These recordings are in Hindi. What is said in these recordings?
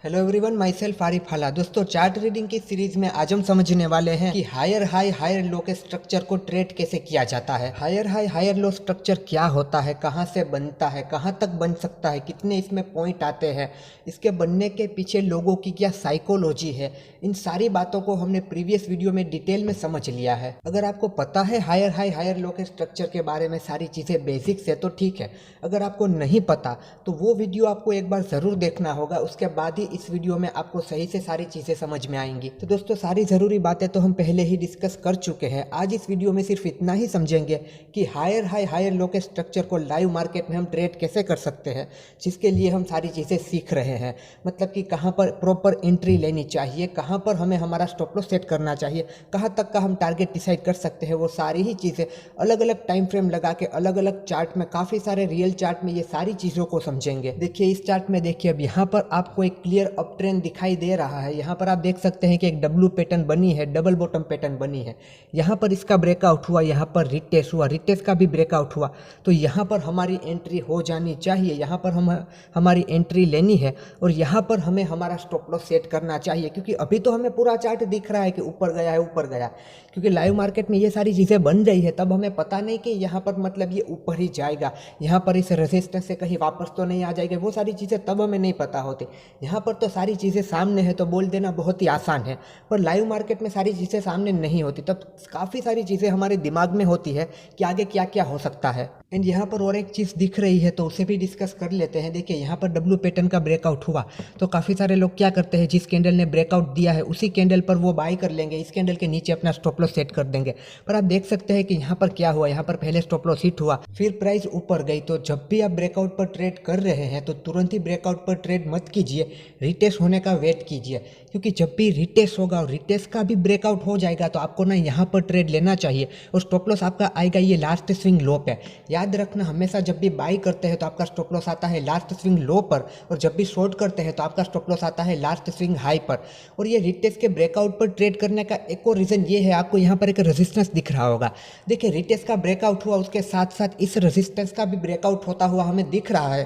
Hello everyone, my self Arif हाला। दोस्तों, चार्ट रीडिंग की सीरीज में आज हम समझने वाले हैं कि हायर हाई हायर लो के स्ट्रक्चर को ट्रेड कैसे किया जाता है। Higher high higher low structure क्या होता है, कहाँ से बनता है, कहाँ तक बन सकता है, कितने इसमें पॉइंट आते हैं, इसके बनने के पीछे लोगों की क्या साइकोलॉजी है, इन सारी बातों को हमने प्रीवियस वीडियो में डिटेल में समझ लिया है। अगर आपको पता है हायर हाई हायर लो के स्ट्रक्चर के बारे में सारी चीज़ें बेसिक्स है तो ठीक है। अगर आपको नहीं पता तो वो वीडियो आपको एक बार ज़रूर देखना होगा, उसके बाद ही इस वीडियो में आपको सही से सारी चीज़ें समझ में आएंगी। तो दोस्तों, सारी ज़रूरी बातें तो हम पहले ही डिस्कस कर चुके हैं। आज इस वीडियो में सिर्फ इतना ही समझेंगे कि हायर हाई हायर लो के स्ट्रक्चर को लाइव मार्केट में हम ट्रेड कैसे कर सकते हैं, जिसके लिए हम सारी चीज़ें सीख रहे हैं। मतलब कि कहाँ पर प्रॉपर एंट्री लेनी चाहिए, कहाँ पर हमें हमारा स्टॉप लॉस सेट करना चाहिए, कहाँ तक का हम टारगेट डिसाइड कर सकते हैं, वो सारी ही चीज़ें अलग अलग टाइम फ्रेम लगा के अलग अलग चार्ट में, काफ़ी सारे रियल चार्ट में ये सारी चीज़ों को समझेंगे। देखिए इस चार्ट में, देखिए अब यहाँ पर आपको एक क्लियर अप ट्रेंड दिखाई दे रहा है। यहाँ पर आप देख सकते हैं कि एक डब्ल्यू पैटर्न बनी है, डबल बॉटम पैटर्न बनी है। यहाँ पर इसका ब्रेकआउट हुआ, यहाँ पर रिटेस्ट हुआ, रिटेस्ट का भी ब्रेकआउट हुआ। तो यहाँ पर हमारी एंट्री हो जानी चाहिए, यहाँ पर हम हमारी एंट्री लेनी है और यहाँ पर हमें हमारा स्टॉप लॉस सेट करना चाहिए। क्योंकि अभी तो हमें पूरा चार्ट दिख रहा है कि ऊपर गया है, ऊपर गया, क्योंकि लाइव मार्केट में ये सारी चीज़ें बन रही है। तब हमें पता नहीं कि यहाँ पर मतलब ये ऊपर ही जाएगा, यहाँ पर इस रेजिस्टेंस से कहीं वापस तो नहीं आ जाएगा, वो सारी चीज़ें तब हमें नहीं पता होती। यहाँ पर तो सारी चीज़ें सामने है तो बोल देना बहुत ही आसान है, पर लाइव मार्केट में सारी चीज़ें सामने नहीं होती। तब काफ़ी सारी चीज़ें हमारे दिमाग में होती है कि आगे क्या क्या हो सकता है। एंड यहाँ पर और एक चीज़ दिख रही है तो उसे भी डिस्कस कर लेते हैं। देखिए यहाँ पर डब्ल्यू पैटर्न का ब्रेकआउट हुआ तो काफ़ी सारे लोग क्या करते हैं, जिस कैंडल ने ब्रेकआउट दिया है उसी कैंडल पर वो बाई कर लेंगे, इस कैंडल के नीचे अपना स्टॉप लॉस सेट कर देंगे। पर आप देख सकते हैं कि यहाँ पर क्या हुआ, यहाँ पर पहले स्टॉप लॉस हिट हुआ, फिर प्राइस ऊपर गई। तो जब भी आप ब्रेकआउट पर ट्रेड कर रहे हैं तो तुरंत ही ब्रेकआउट पर ट्रेड मत कीजिए, रिटेस्ट होने का वेट कीजिए। क्योंकि जब भी रिटेस्ट होगा और रिटेस्ट का भी ब्रेकआउट हो जाएगा तो आपको ना यहाँ पर ट्रेड लेना चाहिए और स्टॉप लॉस आपका आएगा ये लास्ट स्विंग लो पे। याद रखना, हमेशा जब भी बाई करते हैं तो आपका स्टॉप लॉस आता है लास्ट स्विंग लो पर, और जब भी शॉर्ट करते हैं तो आपका स्टॉप लॉस आता है लास्ट स्विंग हाई पर। और ये रिटेस्ट के ब्रेकआउट पर ट्रेड करने का एक और रीज़न ये है, आपको यहाँ पर एक रेजिस्टेंस दिख रहा होगा। देखिए रिटेस्ट का ब्रेकआउट हुआ, उसके साथ साथ इस रेजिस्टेंस का भी ब्रेकआउट होता हुआ हमें दिख रहा है।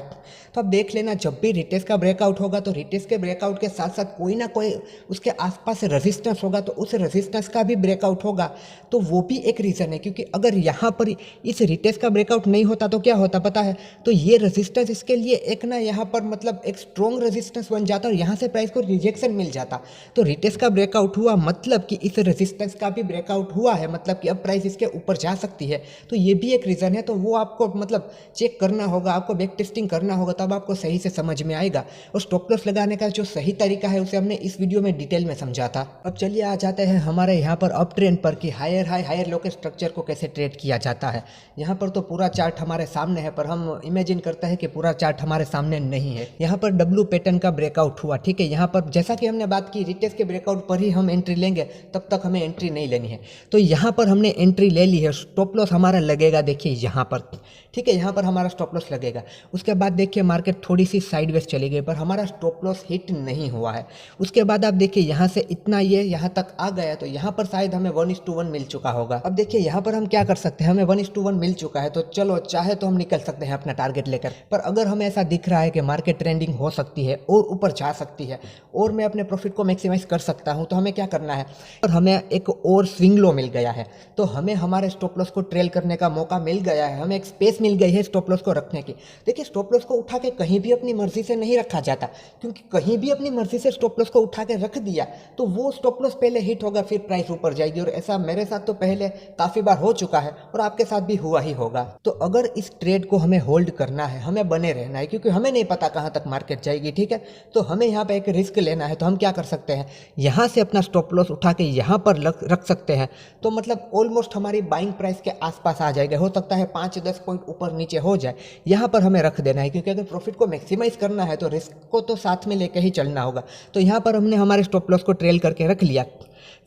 तो अब देख लेना, जब भी रिटेस्ट का ब्रेकआउट होगा तो रिटेस्ट के ब्रेकआउट के साथ साथ कोई ना कोई उसके आसपास रेजिस्टेंस होगा, तो उस रेजिस्टेंस का भी ब्रेकआउट होगा। तो वो भी एक रीज़न है, क्योंकि अगर यहाँ पर इस रिटेस्ट का ब्रेकआउट नहीं होता तो क्या होता पता है, तो ये रेजिस्टेंस इसके लिए एक ना यहाँ पर मतलब एक स्ट्रॉन्ग रेजिस्टेंस बन जाता और यहाँ से प्राइस को रिजेक्शन मिल जाता। तो रिटेस्ट का ब्रेकआउट हुआ मतलब कि इस रेजिस्टेंस का भी ब्रेकआउट हुआ है, मतलब कि अब प्राइस इसके ऊपर जा सकती है। तो ये भी एक रीज़न है। तो वो आपको मतलब चेक करना होगा, आपको बैक टेस्टिंग करना होगा, तब आपको सही से समझ में आएगा। और स्टॉप लॉस लगाने का जो सही तरीका है उसे हमने इस वीडियो में डिटेल में समझा था। अब चलिए आ जाते हैं हमारे यहाँ पर अप ट्रेंड पर कि हायर हाई हायर लो के स्ट्रक्चर को कैसे ट्रेड किया जाता है। यहाँ पर तो पूरा चार्ट हमारे सामने है, पर हम इमेजिन करते हैं कि पूरा चार्ट हमारे सामने नहीं है। यहाँ पर डब्ल्यू पैटर्न का ब्रेकआउट हुआ, ठीक है। यहाँ पर जैसा कि हमने बात की, रिटेस्ट के ब्रेकआउट पर ही हम एंट्री लेंगे, तब तक हमें एंट्री नहीं लेनी है। तो यहाँ पर हमने एंट्री ले ली है, स्टॉप लॉस हमारा लगेगा, देखिए यहाँ पर, ठीक है। यहाँ पर हमारा स्टॉप लॉस लगेगा। उसके बाद देखिए मार्केट थोड़ी सी साइडवेज चली गई, पर हमारा स्टॉप लॉस हिट नहीं हुआ है। उसके बाद आप देखिए यहाँ से इतना ये यहाँ तक आ गया, तो यहाँ पर शायद हमें 1:1 मिल चुका होगा। अब देखिए यहाँ पर हम क्या कर सकते हैं, हमें 1:1 मिल चुका है, तो चलो चाहे तो हम निकल सकते हैं अपना टारगेट लेकर। पर अगर हमें ऐसा दिख रहा है कि मार्केट ट्रेंडिंग हो सकती है और ऊपर जा सकती है और मैं अपने प्रॉफिट को मैक्सिमाइज कर सकता हूँ, तो हमें क्या करना है, और हमें एक और स्विंग लो मिल गया है, तो हमें हमारे स्टॉप लॉस को ट्रेल करने का मौका मिल गया है, हमें एक स्पेस मिल गई है स्टॉप लॉस को रखने की। देखिए स्टॉप लॉस को उठा के कहीं भी अपनी मर्जी से नहीं रखा जाता, क्योंकि कहीं भी अपनी मर्जी से स्टॉप लॉस को उठा के रख दिया तो वो स्टॉप लॉस पहले हिट होगा, फिर प्राइस ऊपर जाएगी। और ऐसा मेरे साथ तो पहले काफ़ी बार हो चुका है और आपके साथ भी हुआ ही होगा। तो अगर इस ट्रेड को हमें होल्ड करना है, हमें बने रहना है, क्योंकि हमें नहीं पता कहाँ तक मार्केट जाएगी, ठीक है। तो हमें यहाँ पे एक रिस्क लेना है, तो हम क्या कर सकते हैं, यहाँ से अपना स्टॉप लॉस उठा के यहाँ पर रख सकते हैं। तो मतलब ऑलमोस्ट हमारी बाइंग प्राइस के आसपास आ जाएगा, हो सकता है 5-10 पॉइंट ऊपर नीचे हो जाए, यहाँ पर हमें रख देना है। क्योंकि अगर प्रॉफिट को मैक्सिमाइज करना है तो रिस्क को तो साथ में लेके ही चलना होगा। तो यहाँ पर हमने हमारे स्टॉप लॉस को ट्रेल करके रख लिया।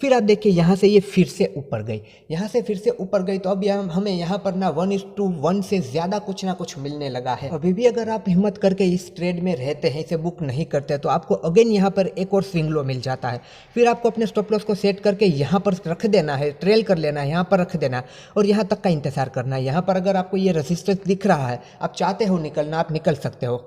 फिर आप देखिए यहाँ से ये फिर से ऊपर गई, यहाँ से फिर से ऊपर गई, तो अब हमें यहाँ पर ना 1:1 से ज़्यादा कुछ ना कुछ मिलने लगा है। अभी भी अगर आप हिम्मत करके इस ट्रेड में रहते हैं, इसे बुक नहीं करते, तो आपको अगेन यहाँ पर एक और स्विंग लो मिल जाता है। फिर आपको अपने स्टॉप लॉस को सेट करके यहाँ पर रख देना है, ट्रेल कर लेना है, यहाँ पर रख देना है और यहाँ तक का इंतजार करना है। यहाँ पर अगर आपको ये रेजिस्टेंस दिख रहा है, आप चाहते हो निकलना, आप निकल सकते हो।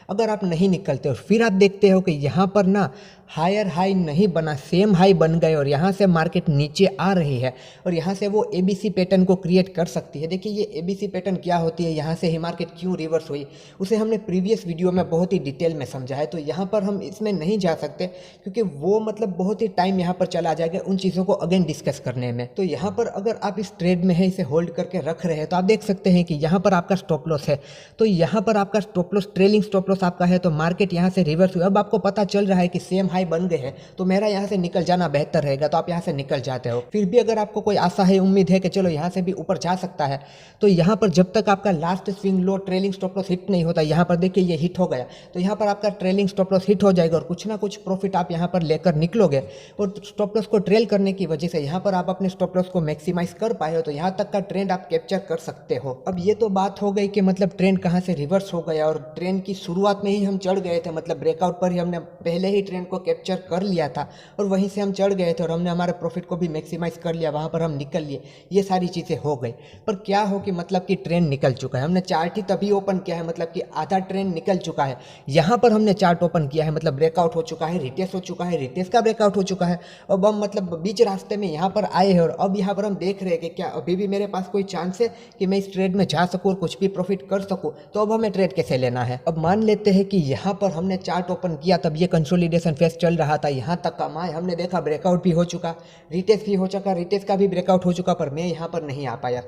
अगर आप नहीं निकलते हो, फिर आप देखते हो कि यहाँ पर ना हायर हाई नहीं बना, सेम हाई बन गए और यहाँ से मार्केट नीचे आ रही है और यहाँ से वो एबीसी पैटर्न को क्रिएट कर सकती है। देखिए ये एबीसी पैटर्न क्या होती है, यहाँ से ही मार्केट क्यों रिवर्स हुई, उसे हमने प्रीवियस वीडियो में बहुत ही डिटेल में समझा है, तो यहाँ पर हम इसमें नहीं जा सकते क्योंकि वो मतलब बहुत ही टाइम यहाँ पर चला जाएगा उन चीज़ों को अगेन डिस्कस करने में। तो यहाँ पर अगर आप इस ट्रेड में है, इसे होल्ड करके रख रहे हैं, तो आप देख सकते हैं कि यहाँ पर आपका स्टॉप लॉस है, तो यहाँ पर आपका stop loss, trailing stop loss आपका है, तो मार्केट यहाँ से रिवर्स हुई। अब आपको पता चल रहा है कि सेम हाई बन गए हैं, तो मेरा यहाँ से निकल जाना बेहतर रहेगा, तो आप यहाँ से निकल जाते हो। फिर भी अगर आपको कोई आशा है, उम्मीद है कि चलो यहाँ से भी ऊपर जा सकता है, तो यहाँ पर जब तक आपका last swing low trailing stop loss hit नहीं होता, यहाँ पर देखिए ये हिट हो गया, तो यहाँ पर आपका ट्रेलिंग स्टॉप लॉस हिट हो जाएगा और कुछ ना कुछ प्रॉफिट आप यहाँ पर लेकर निकलोगे। और स्टॉप लॉस को ट्रेल करने की वजह से यहाँ पर आप अपने स्टॉप लॉस को मैक्सिमाइज कर पाए हो, तो यहाँ तक का ट्रेंड आप कैप्चर कर सकते हो। अब ये तो बात हो गई कि मतलब ट्रेंड कहाँ से रिवर्स हो गया और ट्रेंड की शुरुआत में ही हम चढ़ गए थे, मतलब ब्रेकआउट पर ही हमने पहले ही ट्रेंड को कैप्चर कर लिया था और वहीं से हम चढ़ गए थे और हमने हमारे प्रॉफिट को भी मैक्सिमाइज कर लिया, वहाँ पर हम निकल लिए, ये सारी चीज़ें हो गई। पर क्या हो कि मतलब कि ट्रेंड निकल चुका है, हमने चार्ट ही तभी ओपन किया है, मतलब कि आधा ट्रेंड निकल चुका है। यहाँ पर हमने चार्ट ओपन किया है, मतलब ब्रेकआउट हो चुका है, रिटेस्ट हो चुका है, रिटेस्ट का ब्रेकआउट हो चुका है। अब हम मतलब बीच रास्ते में यहाँ पर आए हैं और अब यहाँ पर हम देख रहे हैं कि क्या अभी भी मेरे पास कोई चांस है कि मैं इस ट्रेड में जा सकूँ और कुछ भी प्रॉफिट कर सकूँ। तो अब हमें ट्रेड कैसे लेना है। अब मान लेते हैं कि यहाँ पर हमने चार्ट ओपन किया, तब ये कंसोलिडेशन फेज चल रहा था, यहाँ तक का माय हमने देखा ब्रेकआउट भी हो चुका, रिटेस्ट भी हो चुका, रिटेस्ट का भी ब्रेकआउट हो चुका, पर मैं यहाँ पर नहीं आ पाया।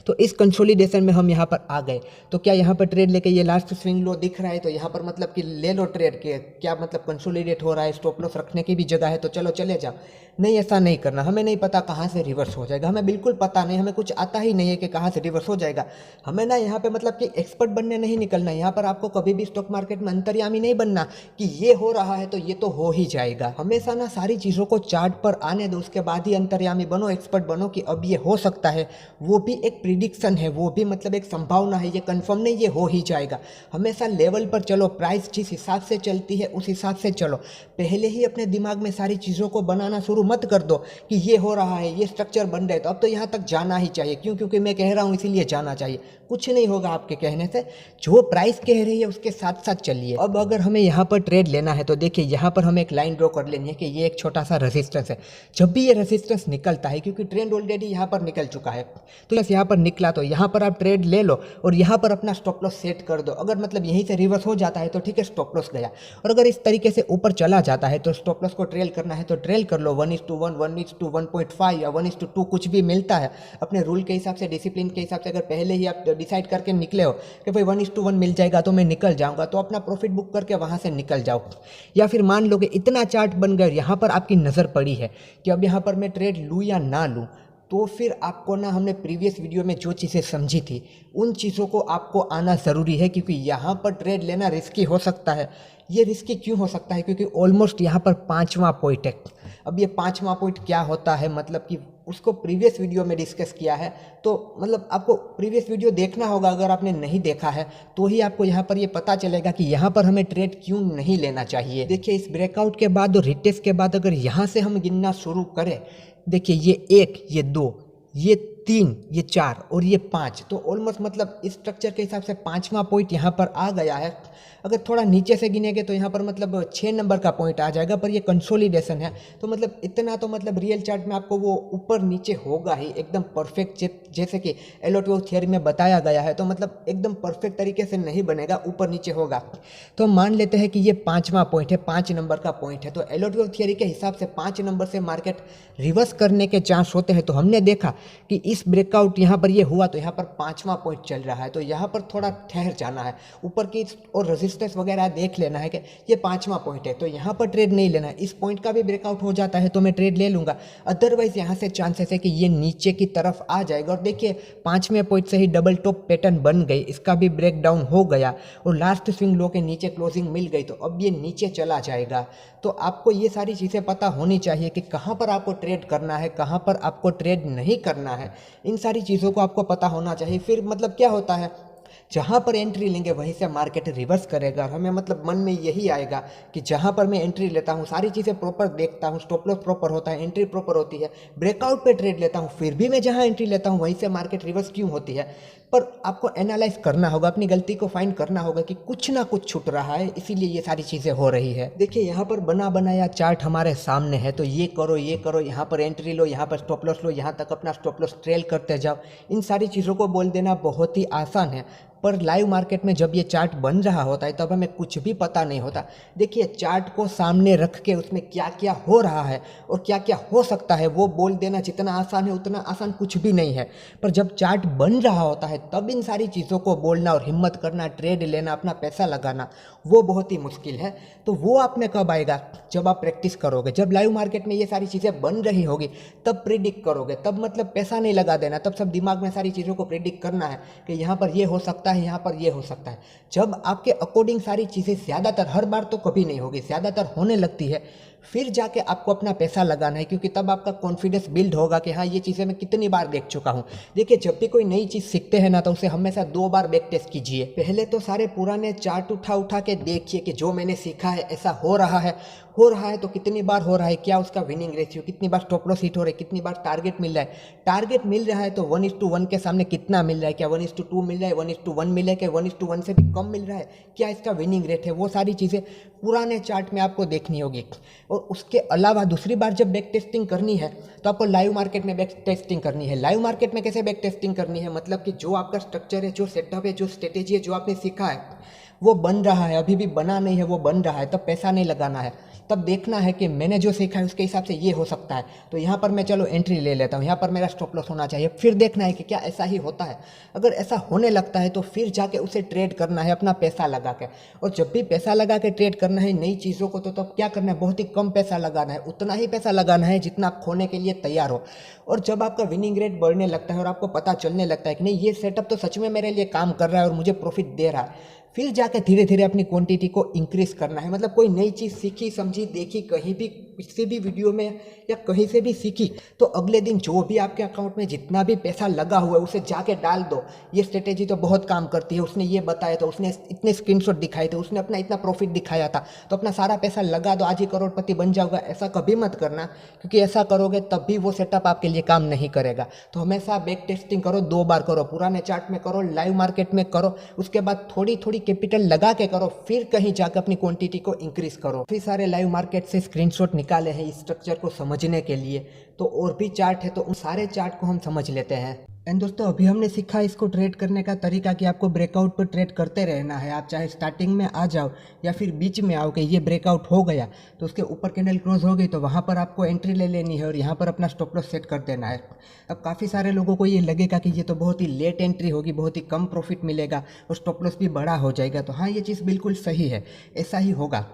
तो इस कंसोलिडेशन में हम यहाँ पर आ गए, तो क्या यहाँ पर ट्रेड लेके, ये लास्ट स्विंग लो दिख रहा है, तो यहाँ पर मतलब कि ले लो ट्रेड के, क्या मतलब कंसोलिडेट हो रहा है, स्टॉप लॉस रखने की भी जगह है, तो चलो चले जाओ। नहीं, ऐसा नहीं करना, हमें नहीं पता कहाँ से रिवर्स हो जाएगा, हमें बिल्कुल पता नहीं, हमें कुछ आता ही नहीं है कि कहाँ से रिवर्स हो जाएगा। हमें ना यहाँ पे मतलब कि एक्सपर्ट बनने नहीं निकलना, यहाँ पर आपको कभी भी स्टॉक मार्केट में अंतर्यामी नहीं बनना कि ये हो रहा है तो ये तो हो ही जाएगा। हमेशा ना सारी चीज़ों को चार्ट पर आने दो, उसके बाद ही अंतर्यामी बनो, एक्सपर्ट बनो कि अब ये हो सकता है, वो भी एक प्रिडिक्शन है, वो भी मतलब एक संभावना है, ये कंफर्म नहीं ये हो ही जाएगा। हमेशा लेवल पर चलो, प्राइस जिस हिसाब से चलती है उस हिसाब से चलो। पहले ही अपने दिमाग में सारी चीज़ों को बनाना शुरू मत कर दो कि ये हो रहा है, ये स्ट्रक्चर बन रहा है, तो अब तो यहाँ तक जाना ही चाहिए। क्यों? क्योंकि मैं कह रहा हूँ इसीलिए जाना चाहिए। कुछ नहीं होगा आपके कहने से, जो प्राइस कह रही है उसके साथ साथ चलिए। अब अगर हमें यहाँ पर ट्रेड लेना है तो देखिए यहाँ पर हमें एक लाइन ड्रॉ कर लेनी है कि ये एक छोटा सा रेजिस्टेंस है। जब भी ये रेजिस्टेंस निकलता है, क्योंकि ट्रेंड ऑलरेडी यहाँ पर निकल चुका है, तो बस यहाँ पर निकला तो यहाँ पर आप ट्रेड ले लो और यहाँ पर अपना स्टॉप लॉस सेट कर दो। अगर मतलब यहीं से रिवर्स हो जाता है तो ठीक है, स्टॉप लॉस गया, और अगर इस तरीके से ऊपर चला जाता है तो स्टॉप लॉस को ट्रेल करना है तो ट्रेल कर लो। 1:1, 1:1.5 या 1:2 कुछ भी मिलता है अपने रूल के हिसाब से, डिसिप्लिन के हिसाब से। अगर पहले ही आप डिसाइड करके निकले हो कि भाई 1:1 मिल जाएगा तो मैं निकल जाऊंगा, तो अपना प्रॉफिट बुक करके वहां से निकल जाओ। या फिर मान लो कि इतना चार्ट बन गया, यहाँ पर आपकी नज़र पड़ी है कि अब यहाँ पर मैं ट्रेड लूँ या ना लूँ, तो फिर आपको ना, हमने प्रीवियस वीडियो में जो चीज़ें समझी थी उन चीज़ों को आपको आना ज़रूरी है, क्योंकि यहाँ पर ट्रेड लेना रिस्की हो सकता है। ये रिस्की क्यों हो सकता है? क्योंकि ऑलमोस्ट यहाँ पर 5वां पॉइंट है। अब ये 5वां पॉइंट क्या होता है, मतलब कि उसको प्रीवियस वीडियो में डिस्कस किया है, तो मतलब आपको प्रीवियस वीडियो देखना होगा। अगर आपने नहीं देखा है तो ही आपको यहाँ पर ये पता चलेगा कि यहाँ पर हमें ट्रेड क्यों नहीं लेना चाहिए। देखिए इस ब्रेकआउट के बाद और रिटेस्ट के बाद अगर यहाँ से हम गिनना शुरू करें, देखिए ये 1, ये 2, ये 3, ये 4 और ये 5, तो ऑलमोस्ट मतलब इस स्ट्रक्चर के हिसाब से 5वां पॉइंट यहाँ पर आ गया है। अगर थोड़ा नीचे से गिनेंगे तो यहाँ पर मतलब 6 नंबर का पॉइंट आ जाएगा, पर ये कंसोलिडेशन है तो मतलब इतना तो मतलब रियल चार्ट में आपको वो ऊपर नीचे होगा ही एकदम परफेक्ट, जैसे कि एलोट्यूब थियरी में बताया गया है। तो मतलब एकदम परफेक्ट तरीके से नहीं बनेगा, ऊपर नीचे होगा। तो मान लेते हैं कि ये 5वां पॉइंट है, 5 नंबर का पॉइंट है, तो एलोट्यूब थियरी के हिसाब से 5 नंबर से मार्केट रिवर्स करने के चांस होते हैं। तो हमने देखा कि इस ब्रेकआउट यहाँ पर ये हुआ तो यहाँ पर 5वां पॉइंट चल रहा है, तो यहाँ पर थोड़ा ठहर जाना है, ऊपर की और रेजिस्टेंस वगैरह देख लेना है कि ये 5वां पॉइंट है, तो यहाँ पर ट्रेड नहीं लेना है। इस पॉइंट का भी ब्रेकआउट हो जाता है तो मैं ट्रेड ले लूँगा, अदरवाइज यहाँ से चांसेस है कि ये नीचे की तरफ आ जाएगा। और देखिए 5वें पॉइंट से ही डबल टॉप पैटर्न बन गई, इसका भी ब्रेक डाउन हो गया और लास्ट स्विंग लो के नीचे क्लोजिंग मिल गई, तो अब ये नीचे चला जाएगा। तो आपको ये सारी चीज़ें पता होनी चाहिए कि कहाँ पर आपको ट्रेड करना है, कहाँ पर आपको ट्रेड नहीं करना है, इन सारी चीज़ों को आपको पता होना चाहिए। फिर मतलब क्या होता है, जहाँ पर एंट्री लेंगे वहीं से मार्केट रिवर्स करेगा, और हमें मतलब मन में यही आएगा कि जहाँ पर मैं एंट्री लेता हूँ सारी चीज़ें प्रॉपर देखता हूँ, स्टॉप लॉस प्रॉपर होता है, एंट्री प्रॉपर होती है, ब्रेकआउट पे ट्रेड लेता हूँ, फिर भी मैं जहाँ एंट्री लेता हूँ वहीं से मार्केट रिवर्स क्यों होती है। पर आपको एनालाइज करना होगा, अपनी गलती को फाइंड करना होगा कि कुछ ना कुछ छूट रहा है, इसीलिए ये सारी चीज़ें हो रही है। देखिए यहाँ पर बना बनाया चार्ट हमारे सामने है, तो ये करो ये करो, यहाँ पर एंट्री लो, यहाँ पर स्टॉप लॉस लो, यहाँ तक अपना स्टॉप लॉस ट्रेल करते जाओ। इन सारी चीज़ों को बोल देना बहुत ही आसान है, पर लाइव मार्केट में जब ये चार्ट बन रहा होता है तब हमें कुछ भी पता नहीं होता। देखिए चार्ट को सामने रख के उसमें क्या क्या हो रहा है और क्या क्या हो सकता है वो बोल देना जितना आसान है उतना आसान कुछ भी नहीं है। पर जब चार्ट बन रहा होता है तब इन सारी चीज़ों को बोलना और हिम्मत करना, ट्रेड लेना, अपना पैसा लगाना, वो बहुत ही मुश्किल है। तो वो आप में कब आएगा? जब आप प्रैक्टिस करोगे, जब लाइव मार्केट में ये सारी चीज़ें बन रही होगी तब प्रिडिक्ट करोगे। तब मतलब पैसा नहीं लगा देना, तब सब दिमाग में सारी चीज़ों को प्रिडिक्ट करना है कि यहाँ पर ये हो सकता है, यहाँ पर ये हो सकता है। जब आपके अकॉर्डिंग सारी चीज़ें ज़्यादातर, हर बार तो कभी नहीं होगी, ज़्यादातर होने लगती है, फिर जाके आपको अपना पैसा लगाना है, क्योंकि तब आपका कॉन्फिडेंस बिल्ड होगा कि हाँ ये चीज़ें मैं कितनी बार देख चुका हूँ। देखिए जब भी कोई नई चीज़ सीखते हैं ना तो उसे हमेशा 2 बार बैक टेस्ट कीजिए। पहले तो सारे पुराने चार्ट उठा उठा के देखिए कि जो मैंने सीखा है ऐसा हो रहा है तो कितनी बार हो रहा है, क्या उसका विनिंग रेशियो, कितनी बार स्टॉप लॉस हिट हो रहा है, कितनी बार टारगेट मिल रहा है। टारगेट मिल रहा है तो 1:1 के सामने कितना मिल रहा है, क्या 1:2 मिल रहा है, 1:1 मिल रहा है, क्या 1:1 से भी कम मिल रहा है, क्या इसका विनिंग रेट है, वो सारी चीज़ें पुराने चार्ट में आपको देखनी होगी। और उसके अलावा दूसरी बार जब बैक टेस्टिंग करनी है तो आपको लाइव मार्केट में बैक टेस्टिंग करनी है। लाइव मार्केट में कैसे बैक टेस्टिंग करनी है? मतलब कि जो आपका स्ट्रक्चर है, जो सेटअप है, जो स्ट्रेटेजी है, जो आपने सीखा है वो बन रहा है, अभी भी बना नहीं है, वो बन रहा है, तब पैसा नहीं लगाना है। तब देखना है कि मैंने जो सीखा है उसके हिसाब से ये हो सकता है, तो यहाँ पर मैं चलो एंट्री ले लेता हूँ, यहाँ पर मेरा स्टॉप लॉस होना चाहिए। फिर देखना है कि क्या ऐसा ही होता है। अगर ऐसा होने लगता है तो फिर जाके उसे ट्रेड करना है अपना पैसा लगा के। और जब भी पैसा लगा के ट्रेड करना है नई चीज़ों को, तो तब क्या करना है? बहुत ही कम पैसा लगाना है, उतना ही पैसा लगाना है जितना आप खोने के लिए तैयार हो। और जब आपका विनिंग रेट बढ़ने लगता है और आपको पता चलने लगता है कि नहीं ये सेटअप तो सच में मेरे लिए काम कर रहा है और मुझे प्रॉफिट दे रहा है, फिर जाके धीरे धीरे अपनी क्वांटिटी को इंक्रीज करना है। मतलब कोई नई चीज़ सीखी, समझी, देखी, कहीं भी किसी भी वीडियो में या कहीं से भी सीखी, तो अगले दिन जो भी आपके अकाउंट में जितना भी पैसा लगा हुआ है उसे जाके डाल दो। ये स्ट्रेटेजी तो बहुत काम करती है, उसने ये बताया था, उसने इतने स्क्रीनशॉट दिखाए थे, उसने अपना इतना प्रॉफिट दिखाया था, तो अपना सारा पैसा लगा दो, आज ही करोड़पति बन जाओगा। ऐसा कभी मत करना, क्योंकि ऐसा करोगे तब भी वो सेटअप आपके लिए काम नहीं करेगा। तो हमेशा बैक टेस्टिंग करो, 2 बार करो, पुराने चार्ट में करो, लाइव मार्केट में करो, उसके बाद थोड़ी थोड़ी कैपिटल लगा के करो, फिर कहीं जाकर अपनी क्वांटिटी को इंक्रीज करो। फिर सारे लाइव मार्केट से स्क्रीनशॉट निकाले हैं इस स्ट्रक्चर को समझने के लिए, तो और भी चार्ट है तो उन सारे चार्ट को हम समझ लेते हैं। एंड दोस्तों अभी हमने सीखा इसको ट्रेड करने का तरीका कि आपको ब्रेकआउट पर ट्रेड करते रहना है। आप चाहे स्टार्टिंग में आ जाओ या फिर बीच में आओ कि ये ब्रेकआउट हो गया तो उसके ऊपर कैंडल क्लोज हो गई तो वहाँ पर आपको एंट्री ले लेनी है और यहाँ पर अपना स्टॉप लॉस सेट कर देना है। अब काफ़ी सारे लोगों को ये लगेगा कि ये तो बहुत ही लेट एंट्री होगी, बहुत ही कम प्रॉफिट मिलेगा और स्टॉप लॉस भी बड़ा हो जाएगा। तो हाँ ये चीज़ बिल्कुल सही है, ऐसा ही होगा।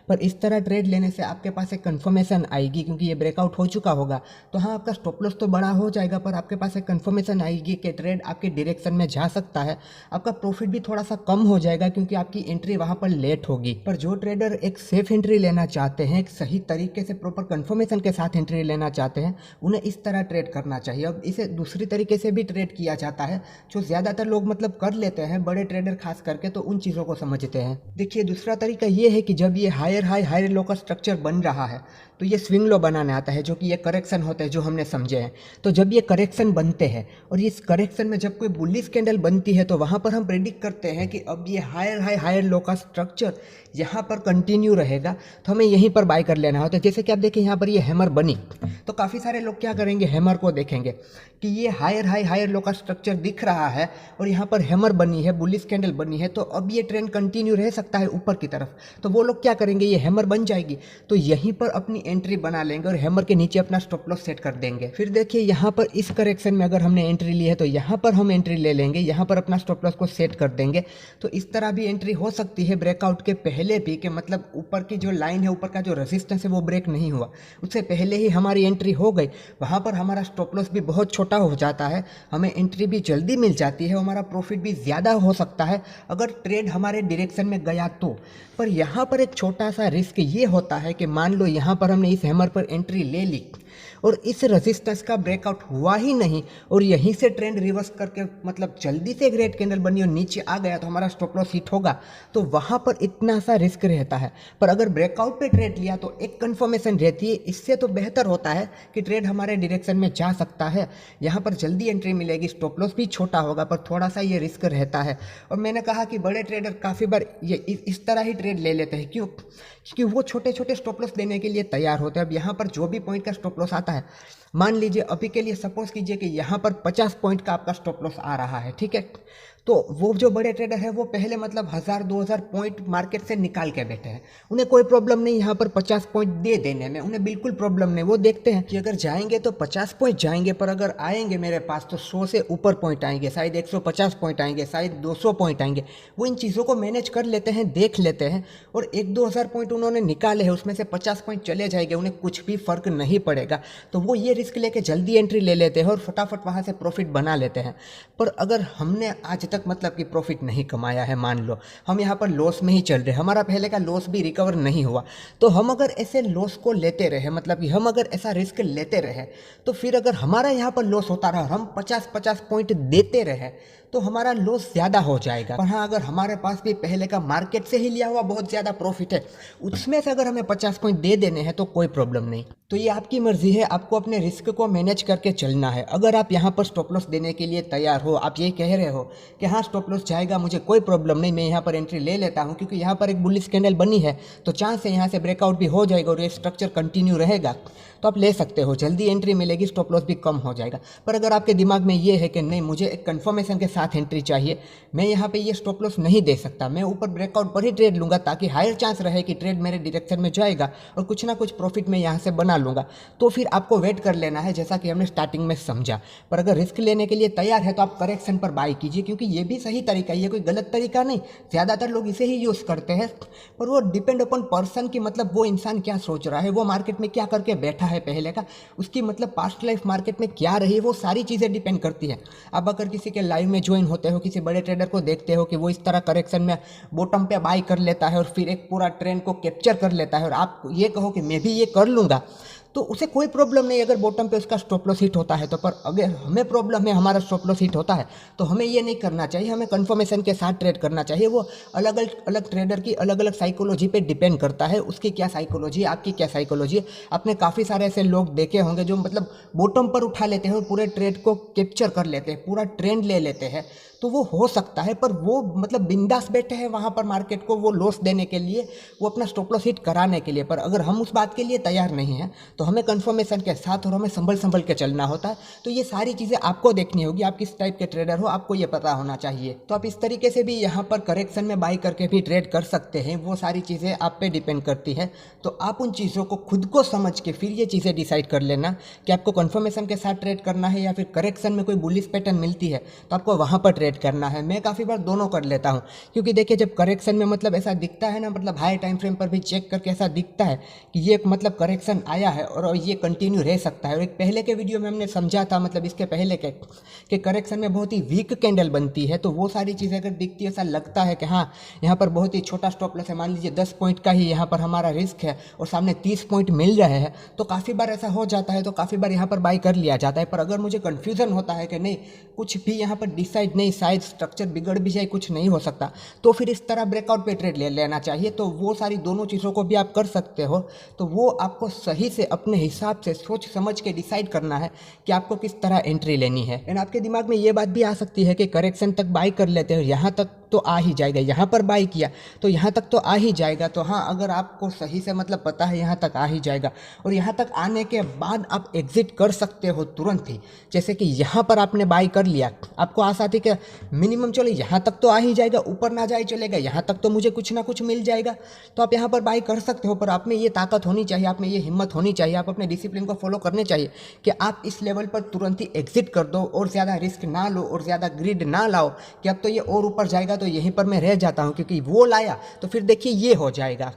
पर इस तरह ट्रेड लेने से आपके पास एक कन्फर्मेशन आएगी, क्योंकि ये ब्रेकआउट हो चुका होगा तो हाँ आपका स्टॉप लॉस तो बड़ा हो जाएगा, पर आपके पास एक कन्फर्मेशन आएगी कि ट्रेड आपके डायरेक्शन में जा सकता है। आपका प्रॉफिट भी थोड़ा सा कम हो जाएगा क्योंकि आपकी एंट्री वहाँ पर लेट होगी। पर जो ट्रेडर एक सेफ एंट्री लेना चाहते हैं, एक सही तरीके से प्रॉपर कन्फर्मेशन के साथ एंट्री लेना चाहते हैं, उन्हें इस तरह ट्रेड करना चाहिए। अब इसे दूसरी तरीके से भी ट्रेड किया जाता है जो ज़्यादातर लोग मतलब कर लेते हैं, बड़े ट्रेडर खास करके, तो उन चीज़ों को समझते हैं। देखिए दूसरा तरीका ये है कि जब ये हायर हाई हायर लो का स्ट्रक्चर बन रहा है तो ये स्विंग लो बनाने आता है, जो कि ये करेक्शन होता है जो हमने समझे हैं। तो जब ये करेक्शन बनते हैं और इस करेक्शन में जब कोई बुलिश कैंडल बनती है तो वहाँ पर हम प्रेडिक्ट करते हैं कि अब ये हायर हाई हायर लो का स्ट्रक्चर यहाँ पर कंटिन्यू रहेगा, तो हमें यहीं पर बाय कर लेना होता है। जैसे कि आप देखें यहाँ पर ये हैमर बनी, तो काफ़ी सारे लोग क्या करेंगे, हैमर को देखेंगे कि ये हायर हाई हायर लो का स्ट्रक्चर दिख रहा है और यहाँ पर हैमर बनी है, बुलिश कैंडल बनी है, तो अब ये ट्रेंड कंटिन्यू रह सकता है ऊपर की तरफ। तो वो लोग क्या करेंगे, ये हैमर बन जाएगी तो यहीं पर अपनी एंट्री बना लेंगे और हैमर के नीचे अपना स्टॉप लॉस सेट कर देंगे। फिर देखिए यहाँ पर इस करेक्शन में अगर हमने एंट्री ली है तो यहाँ पर हम एंट्री ले लेंगे, यहाँ पर अपना स्टॉप लॉस को सेट कर देंगे। तो इस तरह भी एंट्री हो सकती है ब्रेकआउट के पहले भी, कि मतलब ऊपर की जो लाइन है, ऊपर का जो रेजिस्टेंस है वो ब्रेक नहीं हुआ, उससे पहले ही हमारी एंट्री हो गई, वहाँ पर हमारा स्टॉप लॉस भी बहुत छोटा हो जाता है, हमें एंट्री भी जल्दी मिल जाती है, हमारा प्रॉफिट भी ज़्यादा हो सकता है अगर ट्रेड हमारे डायरेक्शन में गया तो। पर यहाँ पर एक छोटा सा रिस्क ये होता है कि मान लो यहाँ पर हमने इस हैमर पर एंट्री ले ली और इस रेजिस्टेंस का ब्रेकआउट हुआ ही नहीं और यहीं से ट्रेंड रिवर्स करके मतलब जल्दी से एक रेड कैंडल बनी और नीचे आ गया तो हमारा स्टॉप लॉस हिट होगा, तो वहाँ पर इतना सा रिस्क रहता है। पर अगर ब्रेकआउट पे ट्रेड लिया तो एक कंफर्मेशन रहती है, इससे तो बेहतर होता है कि ट्रेड हमारे डायरेक्शन में जा सकता है, यहाँ पर जल्दी एंट्री मिलेगी, स्टॉप लॉस भी छोटा होगा, पर थोड़ा सा ये रिस्क रहता है। और मैंने कहा कि बड़े ट्रेडर काफ़ी बार ये इस तरह ही ट्रेड ले लेते हैं, क्यों? क्योंकि वो छोटे छोटे स्टॉप लॉस देने के लिए तैयार होते हैं। अब यहाँ पर जो भी पॉइंट का स्टॉप लॉस आता है, मान लीजिए अभी के लिए सपोज कीजिए कि यहाँ पर 50 पॉइंट का आपका स्टॉप लॉस आ रहा है, ठीक है, तो वो जो बड़े ट्रेडर है वो पहले मतलब 1000-2000 पॉइंट मार्केट से निकाल के बैठे हैं, उन्हें कोई प्रॉब्लम नहीं यहाँ पर 50 पॉइंट दे देने में, उन्हें बिल्कुल प्रॉब्लम नहीं। वो देखते हैं कि अगर जाएंगे तो 50 पॉइंट जाएंगे, पर अगर आएंगे मेरे पास तो 100 से ऊपर पॉइंट आएंगे, शायद 150 पॉइंट आएंगे, शायद 200 पॉइंट आएंगे। वो इन चीज़ों को मैनेज कर लेते हैं, देख लेते हैं, और 1-2 हज़ार पॉइंट उन्होंने निकाले हैं, उसमें से 50 पॉइंट चले जाएंगे, उन्हें कुछ भी फर्क नहीं पड़ेगा। तो वो ये रिस्क लेके जल्दी एंट्री ले लेते हैं और फटाफट वहाँ से प्रॉफिट बना लेते हैं। पर अगर हमने आज तक मतलब कि प्रॉफिट नहीं कमाया है, मान लो हम यहाँ पर लॉस में ही चल रहे हैं, हमारा पहले का लॉस भी रिकवर नहीं हुआ, तो हम अगर ऐसे लॉस को लेते रहे, मतलब कि हम अगर ऐसा रिस्क लेते रहे, तो फिर अगर हमारा यहाँ पर लॉस होता रहा, हम 50-50 पॉइंट देते रहे, तो हमारा लॉस ज़्यादा हो जाएगा। पर हाँ, अगर हमारे पास भी पहले का मार्केट से ही लिया हुआ बहुत ज़्यादा प्रॉफिट है, उसमें से अगर हमें 50 पॉइंट दे देने हैं तो कोई प्रॉब्लम नहीं। तो ये आपकी मर्जी है, आपको अपने रिस्क को मैनेज करके चलना है। अगर आप यहाँ पर स्टॉप लॉस देने के लिए तैयार हो, आप ये कह रहे हो कि हाँ स्टॉप लॉस जाएगा, मुझे कोई प्रॉब्लम नहीं, मैं यहाँ पर एंट्री ले लेता हूँ क्योंकि यहाँ पर एक बुलिश कैंडल बनी है तो चांस है यहाँ से ब्रेकआउट भी हो जाएगा और ये स्ट्रक्चर कंटिन्यू रहेगा, तो आप ले सकते हो, जल्दी एंट्री मिलेगी, स्टॉप लॉस भी कम हो जाएगा। पर अगर आपके दिमाग में ये है कि नहीं, मुझे एक कंफर्मेशन के साथ एंट्री चाहिए, मैं यहाँ पे ये स्टॉप लॉस नहीं दे सकता, मैं ऊपर ब्रेकआउट पर ही ट्रेड लूँगा ताकि हायर चांस रहे कि ट्रेड मेरे डायरेक्शन में जाएगा और कुछ ना कुछ प्रॉफिट मैं यहाँ से बना लूँगा, तो फिर आपको वेट कर लेना है, जैसा कि हमने स्टार्टिंग में समझा। पर अगर रिस्क लेने के लिए तैयार है तो आप करेक्शन पर बाई कीजिए, क्योंकि ये भी सही तरीका है, ये कोई गलत तरीका नहीं, ज़्यादातर लोग इसे ही यूज़ करते हैं। पर वो डिपेंड अपॉन पर्सन की, मतलब वो इंसान क्या सोच रहा है, वो मार्केट में क्या करके बैठा है पहले का, उसकी मतलब पास्ट लाइफ मार्केट में क्या रही है, वो सारी चीज़ें डिपेंड करती है। आप अगर किसी के लाइव में ज्वाइन होते हो, किसी बड़े ट्रेडर को देखते हो कि वो इस तरह करेक्शन में बॉटम पे बाई कर लेता है और फिर एक पूरा ट्रेंड को कैप्चर कर लेता है, और आप ये कहो कि मैं भी ये कर लूँगा, तो उसे कोई प्रॉब्लम नहीं अगर बॉटम पे उसका स्टॉप लॉस हिट होता है तो। पर अगर हमें प्रॉब्लम है, हमारा स्टॉप लॉस हिट होता है, तो हमें ये नहीं करना चाहिए, हमें कंफर्मेशन के साथ ट्रेड करना चाहिए। वो अलग अलग ट्रेडर की अलग अलग साइकोलॉजी पे डिपेंड करता है, उसकी क्या साइकोलॉजी है, आपकी क्या साइकोलॉजी है। आपने काफ़ी सारे ऐसे लोग देखे होंगे जो मतलब बॉटम पर उठा लेते हैं और पूरे ट्रेड को कैप्चर कर लेते हैं, पूरा ट्रेंड ले लेते हैं, तो वो हो सकता है, पर वो मतलब बिंदास बैठे हैं वहाँ पर मार्केट को वो लॉस देने के लिए, वो अपना स्टॉप लॉस हिट कराने के लिए। पर अगर हम उस बात के लिए तैयार नहीं हैं तो हमें कंफर्मेशन के साथ और हमें संभल के चलना होता है। तो ये सारी चीज़ें आपको देखनी होगी, आप किस टाइप के ट्रेडर हो, आपको ये पता होना चाहिए। तो आप इस तरीके से भी यहाँ पर करेक्शन में बाई करके भी ट्रेड कर सकते हैं, वो सारी चीज़ें आप पे डिपेंड करती है। तो आप उन चीज़ों को खुद को समझ के फिर ये चीज़ें डिसाइड कर लेना कि आपको कंफर्मेशन के साथ ट्रेड करना है या फिर करेक्शन में कोई बुलिश पैटर्न मिलती है तो आपको वहाँ पर ट्रेड करना है। मैं काफ़ी बार दोनों कर लेता हूँ, क्योंकि देखिए जब करेक्शन में मतलब ऐसा दिखता है ना, मतलब हाई टाइम फ्रेम पर भी चेक करके ऐसा दिखता है कि ये एक मतलब करेक्शन आया है और ये कंटिन्यू रह सकता है। और एक पहले के वीडियो में हमने समझा था, मतलब इसके पहले के कि करेक्शन में बहुत ही वीक कैंडल बनती है, तो वो सारी चीज़ें अगर दिखती है, ऐसा लगता है कि हाँ यहाँ पर बहुत ही छोटा स्टॉप लॉस है, मान लीजिए 10 पॉइंट का ही यहाँ पर हमारा रिस्क है और सामने 30 पॉइंट मिल रहे हैं, तो काफ़ी बार ऐसा हो जाता है, तो काफ़ी बार यहाँ पर बाई कर लिया जाता है। पर अगर मुझे कन्फ्यूज़न होता है कि नहीं कुछ भी यहाँ पर डिसाइड नहीं, शायद स्ट्रक्चर बिगड़ भी जाए, कुछ नहीं हो सकता, तो फिर इस तरह ब्रेकआउट पे ट्रेड ले लेना चाहिए। तो वो सारी दोनों चीज़ों को भी आप कर सकते हो, तो वो आपको सही से अपने हिसाब से सोच समझ के डिसाइड करना है कि आपको किस तरह एंट्री लेनी है। एंड आपके दिमाग में ये बात भी आ सकती है कि करेक्शन तक बाई कर लेते हो, यहाँ तक तो आ ही जाएगा, यहाँ पर बाई किया तो यहाँ तक तो आ ही जाएगा। तो हाँ, अगर आपको सही से मतलब पता है यहाँ तक आ ही जाएगा और यहाँ तक आने के बाद आप एग्जिट कर सकते हो तुरंत ही। जैसे कि यहाँ पर आपने बाई कर लिया, आपको आशा थी कि मिनिमम चलो यहाँ तक तो आ ही जाएगा, ऊपर ना जाए चलेगा, यहाँ तक तो मुझे कुछ ना कुछ मिल जाएगा, तो आप यहाँ पर बाई कर सकते हो। पर आप में ये ताकत होनी चाहिए, आप में ये हिम्मत होनी चाहिए, आप अपने डिसिप्लिन को फॉलो करने चाहिए कि आप इस लेवल पर तुरंत ही एग्जिट कर दो और ज़्यादा रिस्क ना लो और ज़्यादा ग्रिड ना लाओ कि अब तो ये और ऊपर जाएगा तो यहीं पर मैं रह जाता हूँ, क्योंकि वो लाया तो फिर देखिए ये हो जाएगा।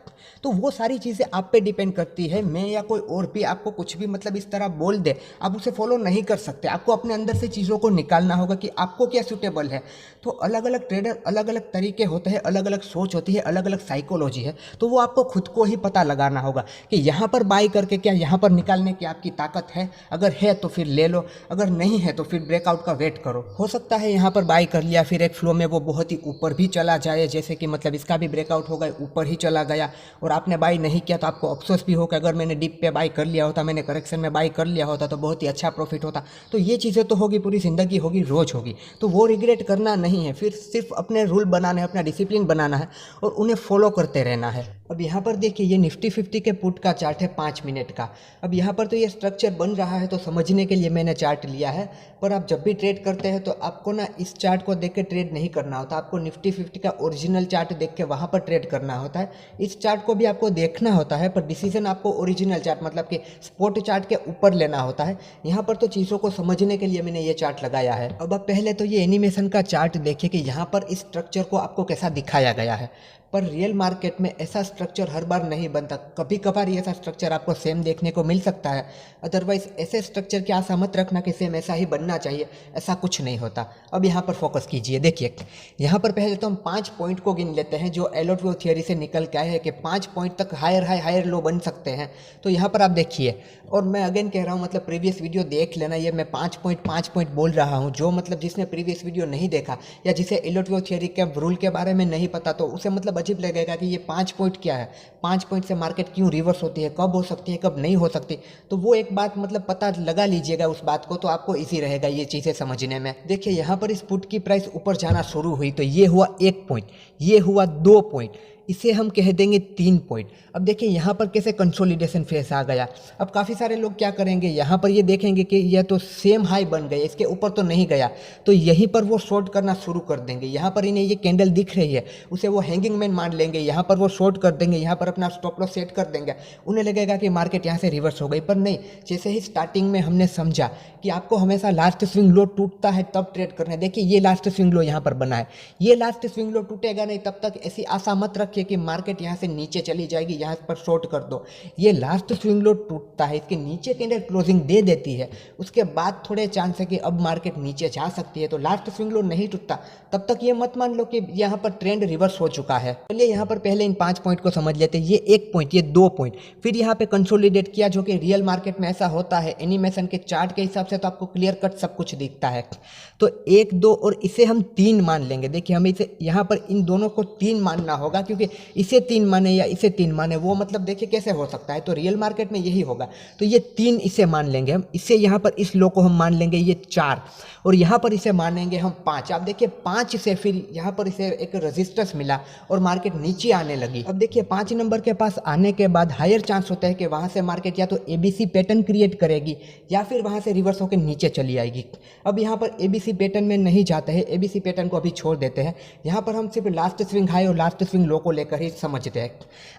तो वो सारी चीज़ें आप पे डिपेंड करती है। मैं या कोई और भी आपको कुछ भी मतलब इस तरह बोल दे, आप उसे फॉलो नहीं कर सकते। आपको अपने अंदर से चीज़ों को निकालना होगा कि आपको क्या सूटेबल है। तो अलग अलग ट्रेडर अलग अलग तरीके होते हैं, अलग अलग सोच होती है, अलग अलग साइकोलॉजी है। तो वो आपको खुद को ही पता लगाना होगा कि यहाँ पर बाई करके क्या यहाँ पर निकालने की आपकी ताकत है। अगर है तो फिर ले लो, अगर नहीं है तो फिर ब्रेकआउट का वेट करो। हो सकता है यहाँ पर बाई कर लिया, फिर एक फ्लो में वो बहुत ही ऊपर भी चला जाए, जैसे कि मतलब इसका भी ब्रेकआउट हो गया, ऊपर ही चला गया और आपने बाई नहीं किया तो आपको अफसोस भी हो कि अगर मैंने डिप पे बाई कर लिया होता, मैंने करेक्शन में बाई कर लिया होता तो बहुत ही अच्छा प्रॉफिट होता। तो ये चीज़ें तो होगी, पूरी ज़िंदगी होगी, रोज़ होगी। तो वो रिग्रेट करना नहीं है, फिर सिर्फ अपने रूल बनाने हैं, अपना डिसिप्लिन बनाना है और उन्हें फॉलो करते रहना है। अब यहाँ पर देखिए, ये निफ्टी 50 के पुट का चार्ट है 5 मिनट का। अब यहाँ पर तो ये स्ट्रक्चर बन रहा है तो समझने के लिए मैंने चार्ट लिया है, पर आप जब भी ट्रेड करते हैं तो आपको ना इस चार्ट को देख के ट्रेड नहीं करना होता, आपको निफ्टी 50 का ओरिजिनल चार्ट देख के वहाँ पर ट्रेड करना होता है। इस चार्ट को भी आपको देखना होता है, पर डिसीजन आपको ओरिजिनल चार्ट मतलब कि स्पॉट चार्ट के ऊपर लेना होता है। यहाँ पर तो चीज़ों को समझने के लिए मैंने ये चार्ट लगाया है। अब आप पहले तो ये एनिमेशन का चार्ट देखिए कि यहाँ पर इस स्ट्रक्चर को आपको कैसा दिखाया गया है। पर रियल मार्केट में ऐसा स्ट्रक्चर हर बार नहीं बनता, कभी कभार ये ऐसा स्ट्रक्चर आपको सेम देखने को मिल सकता है। अदरवाइज ऐसे स्ट्रक्चर की आशा मत रखना कि सेम ऐसा ही बनना चाहिए, ऐसा कुछ नहीं होता। अब यहाँ पर फोकस कीजिए, देखिए यहाँ पर पहले तो हम 5 पॉइंट को गिन लेते हैं जो एलोट व्यू थियरी से निकल के आए हैं कि 5 पॉइंट तक हायर हाई हायर लो बन सकते हैं। तो यहाँ पर आप देखिए, और मैं अगेन कह रहा हूँ, मतलब प्रीवियस वीडियो देख लेना, ये मैं 5 पॉइंट बोल रहा हूँ। जो मतलब जिसने प्रीवियस वीडियो नहीं देखा या जिसे एलोट व्यू थियरी के रूल के बारे में नहीं पता, तो उसे मतलब अजीब लगेगा कि ये 5 पॉइंट क्या है, 5 पॉइंट से मार्केट क्यों रिवर्स होती है, कब हो सकती है, कब नहीं हो सकती। तो वो एक बात मतलब पता लगा लीजिएगा उस बात को, तो आपको इजी रहेगा ये चीज़ें समझने में। देखिए यहाँ पर इस पुट की प्राइस ऊपर जाना शुरू हुई तो ये हुआ 1 पॉइंट, ये हुआ 2 पॉइंट, इसे हम कह देंगे 3 पॉइंट। अब देखिए यहाँ पर कैसे कंसोलिडेशन फेस आ गया। अब काफ़ी सारे लोग क्या करेंगे, यहाँ पर ये देखेंगे कि यह तो सेम हाई बन गए, इसके ऊपर तो नहीं गया, तो यहीं पर वो शॉर्ट करना शुरू कर देंगे। यहाँ पर इन्हें ये कैंडल दिख रही है, उसे वो हैंगिंग मैन मान लेंगे, यहाँ पर वो शॉर्ट कर देंगे, यहाँ पर अपना स्टॉप लॉस सेट कर देंगे। उन्हें लगेगा कि मार्केट यहाँ से रिवर्स हो गई, पर नहीं। जैसे ही स्टार्टिंग में हमने समझा कि आपको हमेशा लास्ट स्विंग लो टूटता है तब ट्रेड करना है। देखिए ये लास्ट स्विंग लो यहाँ पर बना है, ये लास्ट स्विंग लो टूटेगा नहीं तब तक ऐसी आशा मत रखिए कि मार्केट यहाँ से नीचे चली जाएगी, यहाँ पर शॉर्ट कर दो। ये लास्ट स्विंग लो टूटता है, इसके नीचे कैंडल क्लोजिंग दे देती है, उसके बाद थोड़े चांस है कि अब मार्केट नीचे जा सकती है। तो लास्ट स्विंग लो नहीं टूटता तब तक ये मत मान लो कि यहाँ पर ट्रेंड रिवर्स हो चुका है। चलिए यहाँ पर पहले इन 5 पॉइंट को समझ लेते हैं। ये 1 पॉइंट, ये 2 पॉइंट, फिर यहाँ पे कंसोलिडेट किया, जो कि रियल मार्केट में ऐसा होता है। एनिमेशन के चार्ट के हिसाब से तो आपको क्लियर कट सब कुछ दिखता है। तो 1, 2 और इसे हम 3 मान लेंगे। देखिए हमें इसे यहाँ पर इन दोनों को 3 मानना होगा, क्योंकि इसे 3 माने या इसे 3 माने वो मतलब देखिए कैसे हो सकता है। तो रियल मार्केट में यही होगा। तो ये 3 इसे मान लेंगे हम, इससे यहाँ पर इस लो को हम मान लेंगे ये 4, और यहाँ पर इसे मानेंगे हम 5। आप देखिए 5 से फिर यहाँ पर इसे एक रेजिस्टेंस मिला और मार्केट नीचे आने लगी। अब देखिए 5 नंबर के पास आने के बाद हायर चांस होता है कि वहाँ से मार्केट या तो ABC पैटर्न क्रिएट करेगी या फिर वहाँ से रिवर्स होकर नीचे चली आएगी। अब यहाँ पर ABC पैटर्न में नहीं जाते हैं, ABC पैटर्न को अभी छोड़ देते हैं। यहाँ पर हम सिर्फ लास्ट स्विंग हाई और लास्ट स्विंग लो को लेकर ही समझते हैं।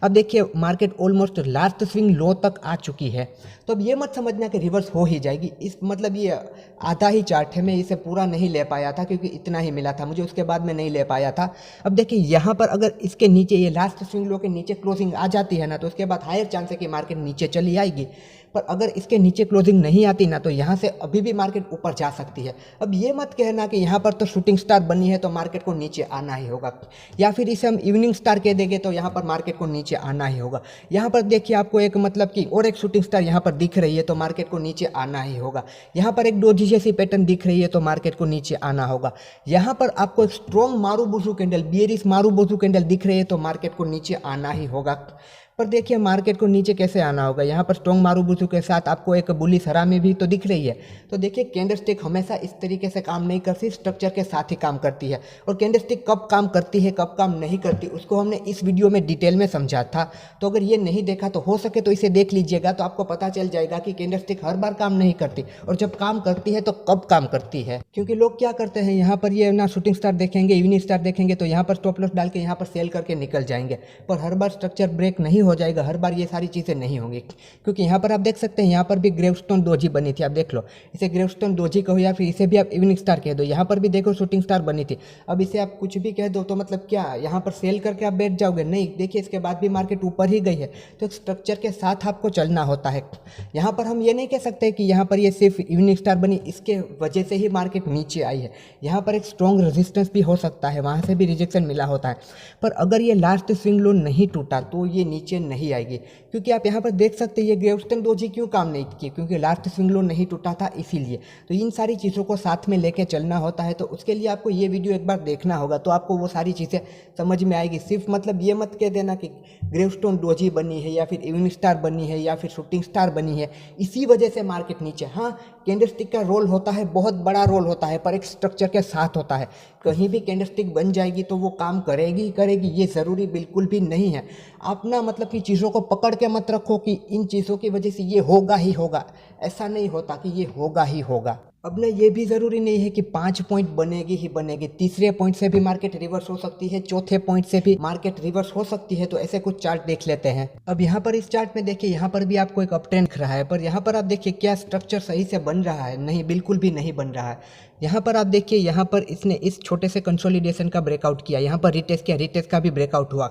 अब देखिए market almost last swing low तक आ चुकी है, तो अब ये मत समझना कि रिवर्स हो ही जाएगी। इस मतलब ये आधा ही चार्ट है, मैं इसे पूरा नहीं ले पाया था क्योंकि इतना ही मिला था मुझे, उसके बाद मैं नहीं ले पाया था। अब देखिए यहाँ पर अगर इसके नीचे ये लास्ट स्विंग लो के नीचे क्लोजिंग आ जाती है ना, तो उसके बाद हायर चांस है कि मार्केट नीचे चली आएगी। पर अगर इसके नीचे क्लोजिंग नहीं आती ना, तो यहाँ से अभी भी मार्केट ऊपर जा सकती है। अब ये मत कहना कि यहाँ पर तो शूटिंग स्टार बनी है तो मार्केट को नीचे आना ही होगा, या फिर इसे हम इवनिंग स्टार कह देंगे तो यहाँ पर मार्केट को नीचे आना ही होगा। यहाँ पर देखिए आपको एक मतलब कि और एक शूटिंग स्टार यहाँ पर दिख रही है तो मार्केट को नीचे आना ही होगा। यहाँ पर एक डोजी जैसी पैटर्न दिख रही है तो मार्केट को नीचे आना होगा। यहाँ पर आपको एक स्ट्रॉन्ग मारुबुजू कैंडल, बियरिश मारुबुजू कैंडल दिख रही है तो मार्केट को नीचे आना ही होगा। पर देखिए मार्केट को नीचे कैसे आना होगा, यहाँ पर स्ट्रॉन्ग मारुबुजू के साथ आपको एक बुलिश हरामी भी तो दिख रही है। तो देखिए कैंडलस्टिक हमेशा इस तरीके से काम नहीं करती, स्ट्रक्चर के साथ ही काम करती है। और कैंडलस्टिक कब काम करती है कब काम नहीं करती उसको हमने इस वीडियो में डिटेल में समझा था। तो अगर ये नहीं देखा तो हो सके तो इसे देख लीजिएगा, तो आपको पता चल जाएगा कि कैंडलस्टिक हर बार काम नहीं करती, और जब काम करती है तो कब काम करती है। क्योंकि लोग क्या करते हैं, यहाँ पर ये ना शूटिंग स्टार देखेंगे, इवनिंग स्टार देखेंगे तो यहाँ पर स्टॉप लॉस डाल के यहाँ पर सेल करके निकल जाएंगे, पर हर बार स्ट्रक्चर ब्रेक नहीं हो जाएगा, हर बार ये सारी चीज़ें नहीं होंगी। क्योंकि यहाँ पर आप देख सकते हैं, यहाँ पर भी ग्रेवस्टोन डोजी बनी थी, आप देख लो, इसे ग्रेवस्टोन डोजी कहो या फिर इसे भी आप इवनिंग स्टार कह दो। यहाँ पर भी देखो शूटिंग स्टार बनी थी। अब इसे आप कुछ भी कह दो तो मतलब क्या यहाँ पर सेल करके आप बैठ जाओगे? नहीं, देखिए इसके बाद भी मार्केट ऊपर ही गई है। तो एक स्ट्रक्चर के साथ आपको चलना होता है। यहाँ पर हम ये नहीं कह सकते कि यहाँ पर ये सिर्फ इवनिंग स्टार बनी इसके वजह से ही मार्केट नीचे आई है। यहाँ पर एक स्ट्रॉन्ग रेजिस्टेंस भी हो सकता है, वहाँ से भी रिजेक्शन मिला होता है। पर अगर ये लास्ट स्विंग लो नहीं टूटा तो ये नीचे नहीं आएगी। क्योंकि आप यहाँ पर देख सकते हैं ये ग्रेवस्टोन डोजी क्यों काम नहीं की, क्योंकि लास्ट स्विंग लो नहीं टूटा था इसीलिए। तो इन सारी चीज़ों को साथ में लेके चलना होता है। तो उसके लिए आपको ये वीडियो एक बार देखना होगा, तो आपको वो सारी चीज़ें समझ में आएगी। सिर्फ मतलब ये मत कह देना कि ग्रेवस्टोन डोजी बनी है या फिर इवनिंग स्टार बनी है या फिर शूटिंग स्टार बनी है इसी वजह से मार्केट नीचे। हाँ, कैंडलस्टिक का रोल होता है, बहुत बड़ा रोल होता है, पर एक स्ट्रक्चर के साथ होता है। कहीं भी कैंडलस्टिक बन जाएगी तो वो काम करेगी ही करेगी, ये ज़रूरी बिल्कुल भी नहीं है। आप ना मतलब कि चीज़ों को पकड़ के मत रखो कि इन चीज़ों की वजह से ये होगा ही होगा, ऐसा नहीं होता कि ये होगा ही होगा। अब ना ये भी ज़रूरी नहीं है कि 5 पॉइंट बनेगी ही बनेगी, तीसरे पॉइंट से भी मार्केट रिवर्स हो सकती है, चौथे पॉइंट से भी मार्केट रिवर्स हो सकती है। तो ऐसे कुछ चार्ट देख लेते हैं। अब यहाँ पर इस चार्ट में देखिए, यहाँ पर भी आपको एक अप ट्रेंड दिख रहा है, पर यहाँ पर आप देखिए क्या स्ट्रक्चर सही से बन रहा है? नहीं, बिल्कुल भी नहीं बन रहा है। यहाँ पर आप देखिए, यहाँ पर इसने इस छोटे से कंसोलिडेशन का ब्रेकआउट किया, यहाँ पर रिटेस्ट किया, रिटेस्ट का भी ब्रेकआउट हुआ,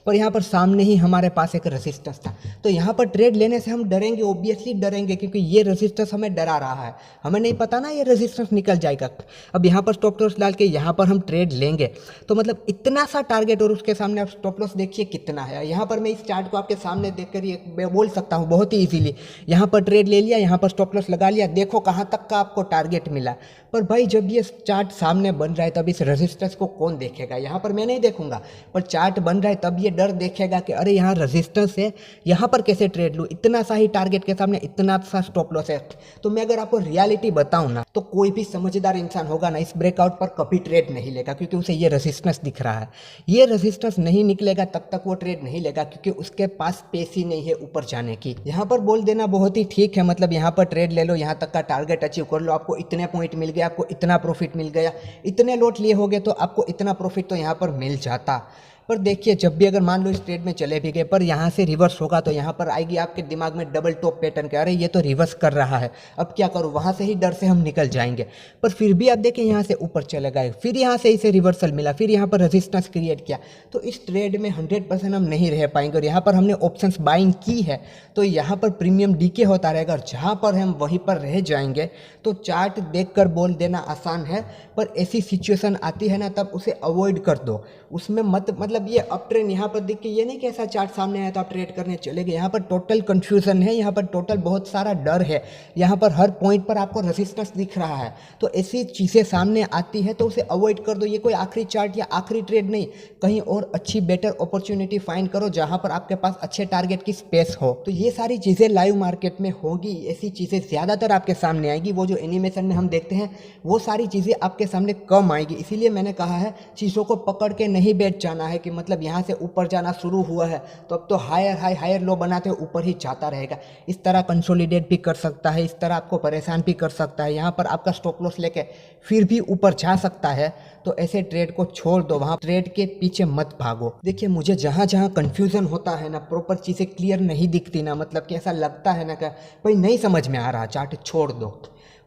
पर यहाँ पर सामने ही हमारे पास एक रेजिस्टेंस था। तो यहाँ पर ट्रेड लेने से हम डरेंगे, ऑब्वियसली डरेंगे, क्योंकि ये रेजिस्टेंस हमें डरा रहा है। हमें नहीं पता ना ये रेजिस्टेंस निकल जाएगा। अब यहाँ पर स्टॉप लॉस डाल के यहाँ पर हम ट्रेड लेंगे तो मतलब इतना सा टारगेट और उसके सामने आप स्टॉप लॉस देखिए कितना है। यहाँ पर मैं इस चार्ट को आपके सामने देख कर ये बोल सकता हूँ बहुत ही ईजीली, यहाँ पर ट्रेड ले लिया, यहाँ पर स्टॉप लॉस लगा लिया, देखो कहाँ तक का आपको टारगेट मिला। पर भाई जब ये चार्ट सामने बन रहा है तब इस रेजिस्टेंस को कौन देखेगा? यहाँ पर मैं नहीं देखूंगा, पर चार्ट बन रहा है तब ये डर देखेगा कि अरे यहाँ रेजिस्टेंस है, यहाँ पर कैसे ट्रेड लूँ, इतना सा ही टारगेट के सामने इतना सा स्टॉप लॉस है। तो मैं अगर आपको रियलिटी बताऊँ ना, तो कोई भी समझदार इंसान होगा ना इस ब्रेकआउट पर कभी ट्रेड नहीं लेगा, क्योंकि उसे ये रेजिस्टेंस दिख रहा है। ये रेजिस्टेंस नहीं निकलेगा तब तक वो ट्रेड नहीं लेगा, क्योंकि उसके पास पेस ही नहीं है ऊपर जाने की। यहाँ पर बोल देना बहुत ही ठीक है, मतलब यहाँ पर ट्रेड ले लो, यहाँ तक का टारगेट अचीव कर लो, आपको इतने पॉइंट मिल गया, आपको इतना प्रॉफिट मिल गया, इतने लॉट लिए होगे तो आपको इतना प्रॉफिट तो यहाँ पर मिल जाता। पर देखिए जब भी अगर मान लो इस ट्रेड में चले भी गए पर यहाँ से रिवर्स होगा तो यहाँ पर आएगी आपके दिमाग में डबल टॉप पैटर्न के, अरे ये तो रिवर्स कर रहा है, अब क्या करूँ, वहाँ से ही डर से हम निकल जाएंगे। पर फिर भी आप देखें यहाँ से ऊपर चले गए, फिर यहाँ से इसे रिवर्सल मिला, फिर यहाँ पर रेजिस्टेंस क्रिएट किया। तो इस ट्रेड में 100% हम नहीं रह पाएंगे। और यहाँ पर हमने ऑप्शंस बाइंग की है तो यहाँ पर प्रीमियम डीके होता रहेगा, और जहाँ पर हम वहीं पर रह जाएंगे। तो चार्ट देखकर बोल देना आसान है, पर ऐसी सिचुएशन आती है ना तब उसे अवॉइड कर दो, उसमें मत मतलब ये अप ट्रेंड यहाँ पर देख के ये नहीं कि ऐसा चार्ट सामने आया तो आप ट्रेड करने चले गए। यहाँ पर टोटल कंफ्यूजन है, यहाँ पर टोटल बहुत सारा डर है, यहाँ पर हर पॉइंट पर आपको रेजिस्टेंस दिख रहा है। तो ऐसी चीज़ें सामने आती है तो उसे अवॉइड कर दो। ये कोई आखिरी चार्ट या आखिरी ट्रेड नहीं, कहीं और अच्छी बेटर अपॉर्चुनिटी फाइंड करो जहाँ पर आपके पास अच्छे टारगेट की स्पेस हो। तो ये सारी चीज़ें लाइव मार्केट में होगी, ऐसी चीज़ें ज़्यादातर आपके सामने आएगी। वो जो एनिमेशन में हम देखते हैं वो सारी चीज़ें आपके सामने कम आएगी। इसीलिए मैंने कहा है चीज़ों को पकड़ के नहीं बैठ जाना है कि मतलब यहाँ से ऊपर जाना शुरू हुआ है तो अब तो हायर हाई हायर लो बनाते ऊपर ही जाता रहेगा। इस तरह कंसोलिडेट भी कर सकता है, इस तरह आपको परेशान भी कर सकता है, यहाँ पर आपका स्टॉप लॉस लेके फिर भी ऊपर जा सकता है। तो ऐसे ट्रेड को छोड़ दो, वहाँ ट्रेड के पीछे मत भागो। देखिए मुझे जहाँ जहाँ कन्फ्यूज़न होता है ना, प्रॉपर चीज़ें क्लियर नहीं दिखती ना, मतलब कि ऐसा लगता है ना कि भाई नहीं समझ में आ रहा, चार्ट छोड़ दो,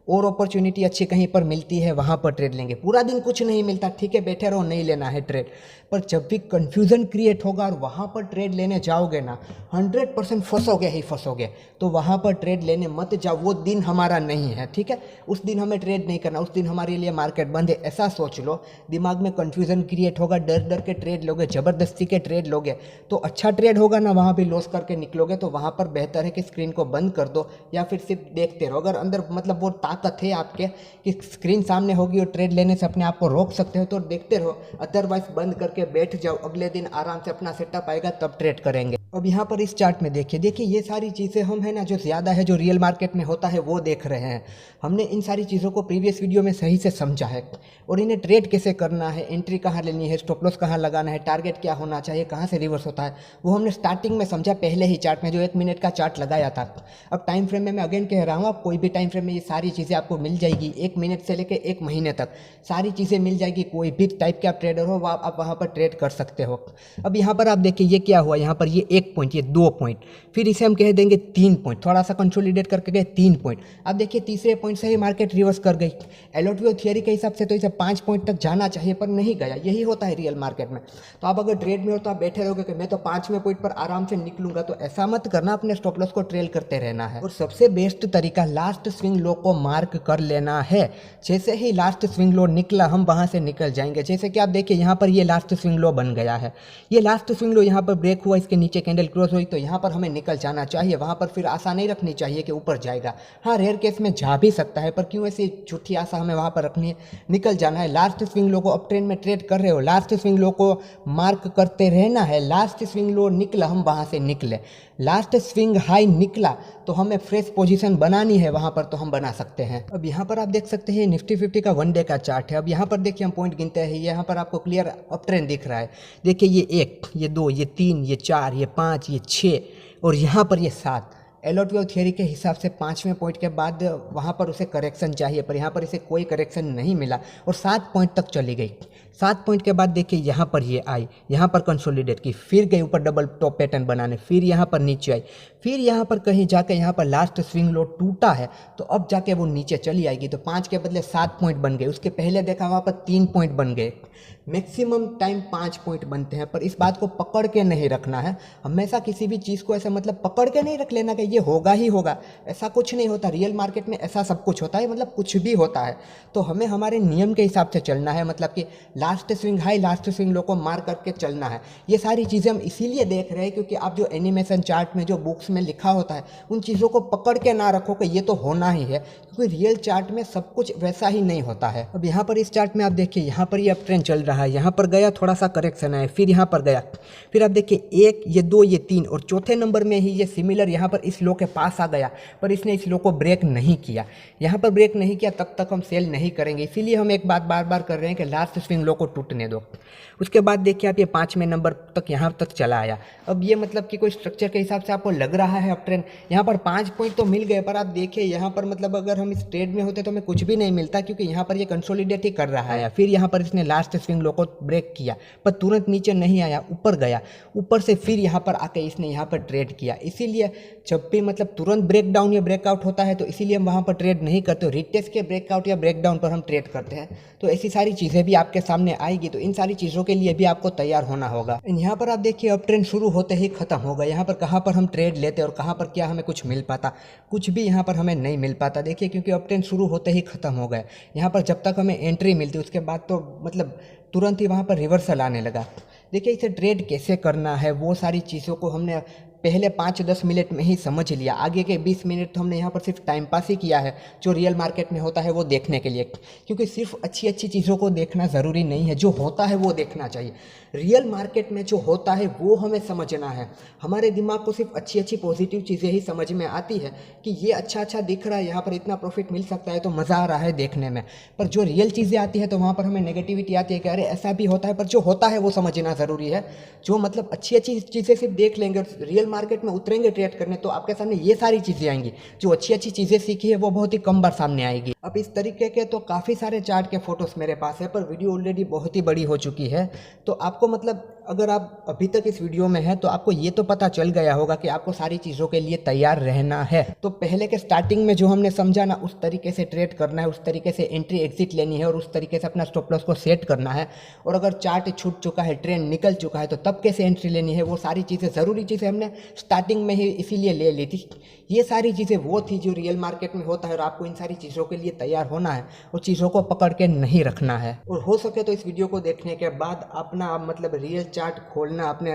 और अपॉर्चुनिटी अच्छी कहीं पर मिलती है वहाँ पर ट्रेड लेंगे। पूरा दिन कुछ नहीं मिलता, ठीक है बैठे रहो, नहीं लेना है ट्रेड। पर जब भी कन्फ्यूज़न क्रिएट होगा और वहाँ पर ट्रेड लेने जाओगे ना 100% फंसोगे ही फंसोगे। तो वहाँ पर ट्रेड लेने मत जाओ, वो दिन हमारा नहीं है, ठीक है। उस दिन हमें ट्रेड नहीं करना, उस दिन हमारे लिए मार्केट बंद है, ऐसा सोच लो। दिमाग में कन्फ्यूज़न क्रिएट होगा, डर डर के ट्रेड लोगे, ज़बरदस्ती के ट्रेड लोगे तो अच्छा ट्रेड होगा ना, वहाँ भी लॉस करके निकलोगे। तो वहाँ पर बेहतर है कि स्क्रीन को बंद कर दो या फिर सिर्फ देखते रहो। अगर अंदर मतलब वो ताकत है आपके कि स्क्रीन सामने होगी और ट्रेड लेने से अपने आप को रोक सकते हो तो देखते रहो, अदरवाइज बंद करके बैठ जाओ, अगले दिन आराम से अपना सेटअप आएगा तब ट्रेड करेंगे। अब यहाँ पर इस चार्ट में देखिए ये सारी चीज़ें हम है ना जो ज़्यादा है जो रियल मार्केट में होता है वो देख रहे हैं। हमने इन सारी चीज़ों को प्रीवियस वीडियो में सही से समझा है और इन्हें ट्रेड कैसे करना है, एंट्री कहाँ लेनी है, स्टॉप लॉस कहाँ लगाना है, टारगेट क्या होना चाहिए, कहाँ से रिवर्स होता है, वो हमने स्टार्टिंग में समझा पहले ही चार्ट में जो 1 मिनट का चार्ट लगाया था। अब टाइम फ्रेम में मैं अगेन कह रहा हूँ, आप कोई भी टाइम फ्रेम में ये सारी चीज़ें चीज़ें आपको मिल जाएगी, 1 मिनट से लेकर 1 महीने तक सारी चीज़ें मिल जाएगी। कोई भी टाइप के आप ट्रेडर हो आप वहाँ पर ट्रेड कर सकते हो। अब यहाँ पर आप देखिए ये क्या हुआ, यहाँ पर ये 1 पॉइंट, ये 2 पॉइंट, फिर इसे हम कह देंगे 3 पॉइंट, थोड़ा सा कंसोलिडेट करके गए 3 पॉइंट। अब देखिए तीसरे पॉइंट से ही मार्केट रिवर्स कर गई। एलोट्वियो थियरी के हिसाब से तो इसे 5 पॉइंट तक जाना चाहिए पर नहीं गया। यही होता है रियल मार्केट में। तो आप अगर ट्रेड में हो तो आप बैठे रहोगे कि मैं तो 5वें पॉइंट पर आराम से निकलूंगा, तो ऐसा मत करना, अपने स्टॉप लॉस को ट्रेल करते रहना है। और सबसे बेस्ट तरीका लास्ट स्विंग लो को मार्क कर लेना है। जैसे ही लास्ट स्विंग लो निकला हम वहां से निकल जाएंगे। जैसे कि आप देखिए यहाँ पर ये लास्ट स्विंग लो बन गया है, ये लास्ट स्विंग लो यहाँ पर ब्रेक हुआ, इसके नीचे कैंडल क्लोज हुई, तो यहाँ पर हमें निकल जाना चाहिए। वहां पर फिर आशा नहीं रखनी चाहिए कि ऊपर जाएगा। हाँ, रेयर केस में जा भी सकता है, पर क्यों ऐसी झूठी आशा हमें वहां पर रखनी है, निकल जाना है। लास्ट स्विंग लो को अब ट्रेंड में ट्रेड कर रहे हो, लास्ट स्विंग लो को मार्क करते रहना है। लास्ट स्विंग लो निकला हम वहां से निकले, लास्ट स्विंग हाई निकला तो हमें फ्रेश पोजीशन बनानी है वहां पर, तो हम बना सकते हैं। अब यहाँ पर आप देख सकते हैं निफ्टी 50 का 1 डे का चार्ट है। अब यहाँ पर देखिए हम पॉइंट गिनते हैं, यहाँ पर आपको क्लियर अप ट्रेंड दिख रहा है। देखिए ये 1, ये 2, ये 3, ये 4, ये 5, ये 6 और यहाँ पर ये 7। एलोट्वियो थियरी के हिसाब से 5वें पॉइंट के बाद वहाँ पर उसे करेक्शन चाहिए, पर यहाँ पर इसे कोई करेक्शन नहीं मिला और 7 पॉइंट तक चली गई। 7 पॉइंट के बाद देखिए यहाँ पर ये आई, यहाँ पर कंसोलिडेट की, फिर गई ऊपर डबल टॉप पैटर्न बनाने, फिर यहाँ पर नीचे आई, फिर यहाँ पर कहीं जाके यहाँ पर लास्ट स्विंग लो टूटा है, तो अब जाके वो नीचे चली आएगी। तो 5 के बदले 7 पॉइंट बन गए। उसके पहले देखा वहाँ पर 3 पॉइंट बन गए। मैक्सिमम टाइम 5 पॉइंट बनते हैं, पर इस बात को पकड़ के नहीं रखना है। हमेशा किसी भी चीज़ को ऐसे मतलब पकड़ के नहीं रख लेना कि ये होगा ही होगा, ऐसा कुछ नहीं होता। रियल मार्केट में ऐसा सब कुछ होता है, मतलब कुछ भी होता है। तो हमें हमारे नियम के हिसाब से चलना है, मतलब कि last swing high last swing low को मार करके चलना है। ये सारी चीज़ें हम इसीलिए देख रहे हैं क्योंकि आप जो एनिमेशन चार्ट में जो बुक्स में लिखा होता है उन चीज़ों को पकड़ के ना रखो कि ये तो होना ही है, क्योंकि रियल चार्ट में सब कुछ वैसा ही नहीं होता है। अब यहाँ पर इस चार्ट में आप देखिए, यहाँ पर ये अप ट्रेंड चल रहा है, यहाँ पर गया थोड़ा सा करेक्शन है, फिर यहाँ पर गया, फिर आप देखिए 1, ये 2, ये 3 और चौथे नंबर में ही ये सिमिलर यहाँ पर इस लो के पास आ गया, पर इसने इस लो को ब्रेक नहीं किया। यहाँ पर ब्रेक नहीं किया तब तक हम सेल नहीं करेंगे। इसीलिए हम एक बात बार बार कर रहे हैं कि लास्ट स्विंग लो को टूटने दो। उसके बाद देखिए आप ये 5वें नंबर तक यहाँ तक चला आया। अब ये मतलब कि कोई स्ट्रक्चर के हिसाब से आपको लग रहा है अप ट्रेंड, यहाँ पर 5 पॉइंट तो मिल गए, पर आप देखिए यहाँ पर मतलब अगर हम इस ट्रेड में होते तो हमें कुछ भी नहीं मिलता, क्योंकि यहाँ पर ये कंसोलिडेट ही कर रहा है। फिर यहाँ पर इसने लास्ट स्विंग लो को ब्रेक किया, पर तुरंत नीचे नहीं आया, ऊपर गया, ऊपर से फिर यहाँ पर आके इसने यहाँ पर ट्रेड किया। इसीलिए जब भी मतलब तुरंत ब्रेकडाउन या ब्रेकआउट होता है तो इसीलिए हम वहाँ पर ट्रेड नहीं करते, रिटेस्ट के ब्रेकआउट या ब्रेकडाउन पर हम ट्रेड करते हैं। तो ऐसी सारी चीज़ें भी आपके सामने आएगी, तो इन सारी चीज़ों के लिए भी आपको तैयार होना होगा। यहाँ पर आप देखिए अप ट्रेंड शुरू होते ही खत्म होगा। यहाँ पर कहाँ पर हम ट्रेड लेते और कहाँ पर क्या हमें कुछ मिल पाता, कुछ भी यहाँ पर हमें नहीं मिल पाता। देखिए क्योंकि अप ट्रेंड शुरू होते ही खत्म हो गए। यहाँ पर जब तक हमें एंट्री मिलती उसके बाद तो मतलब तुरंत ही वहाँ पर रिवर्सल आने लगा। देखिए इसे ट्रेड कैसे करना है वो सारी चीज़ों को हमने पहले 5-10 मिनट में ही समझ लिया। आगे के 20 मिनट तो हमने यहाँ पर सिर्फ टाइम पास ही किया है, जो रियल मार्केट में होता है वो देखने के लिए, क्योंकि सिर्फ अच्छी अच्छी चीज़ों को देखना ज़रूरी नहीं है, जो होता है वो देखना चाहिए। रियल मार्केट में जो होता है वो हमें समझना है। हमारे दिमाग को सिर्फ अच्छी अच्छी पॉजिटिव चीज़ें ही समझ में आती है कि ये अच्छा अच्छा दिख रहा है, यहाँ पर इतना प्रॉफिट मिल सकता है तो मज़ा आ रहा है देखने में। पर जो रियल चीज़ें आती है तो वहाँ पर हमें नेगेटिविटी आती है कि अरे ऐसा भी होता है, पर जो होता है वो समझना ज़रूरी है। जो मतलब अच्छी अच्छी चीज़ें सिर्फ देख लेंगे, रियल मार्केट में उतरेंगे ट्रेड करने तो आपके सामने ये सारी चीज़ें आएंगी। जो अच्छी अच्छी चीज़ें सीखी है वो बहुत ही कम बार सामने आएगी। अब इस तरीके के तो काफ़ी सारे चार्ट के फोटोज मेरे पास है, पर वीडियो ऑलरेडी बहुत ही बड़ी हो चुकी है। तो आपको मतलब अगर आप अभी तक इस वीडियो में हैं तो आपको ये तो पता चल गया होगा कि आपको सारी चीज़ों के लिए तैयार रहना है। तो पहले के स्टार्टिंग में जो हमने समझा ना, उस तरीके से ट्रेड करना है, उस तरीके से एंट्री एग्जिट लेनी है और उस तरीके से अपना स्टॉप लॉस को सेट करना है। और अगर चार्ट छूट चुका है, ट्रेंड निकल चुका है, तो तब कैसे एंट्री लेनी है, वो सारी चीज़ें ज़रूरी चीज़ें हमने स्टार्टिंग में ही इसीलिए ले ली थी। ये सारी चीज़ें वो थी जो रियल मार्केट में होता है और आपको इन सारी चीज़ों के लिए तैयार होना है और चीज़ों को पकड़ के नहीं रखना है। और हो सके तो इस वीडियो को देखने के बाद अपना मतलब रियल चार्ट खोलना, अपने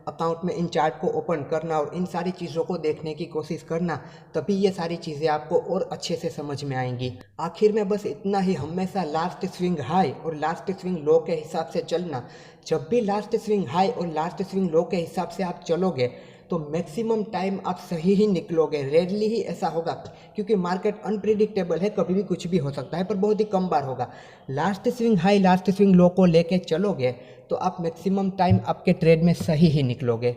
अकाउंट में इन चार्ट को ओपन करना और इन सारी चीज़ों को देखने की कोशिश करना, तभी ये सारी चीज़ें आपको और अच्छे से समझ में आएंगी। आखिर में बस इतना ही, हमेशा लास्ट स्विंग हाई और लास्ट स्विंग लो के हिसाब से चलना। जब भी लास्ट स्विंग हाई और लास्ट स्विंग लो के हिसाब से आप चलोगे तो मैक्सिमम टाइम आप सही ही निकलोगे। रेयरली ही ऐसा होगा, क्योंकि मार्केट अनप्रिडिक्टेबल है, कभी भी कुछ भी हो सकता है, पर बहुत ही कम बार होगा। Last swing high last swing low को लेके चलोगे तो आप मैक्सिमम टाइम आपके ट्रेड में सही ही निकलोगे।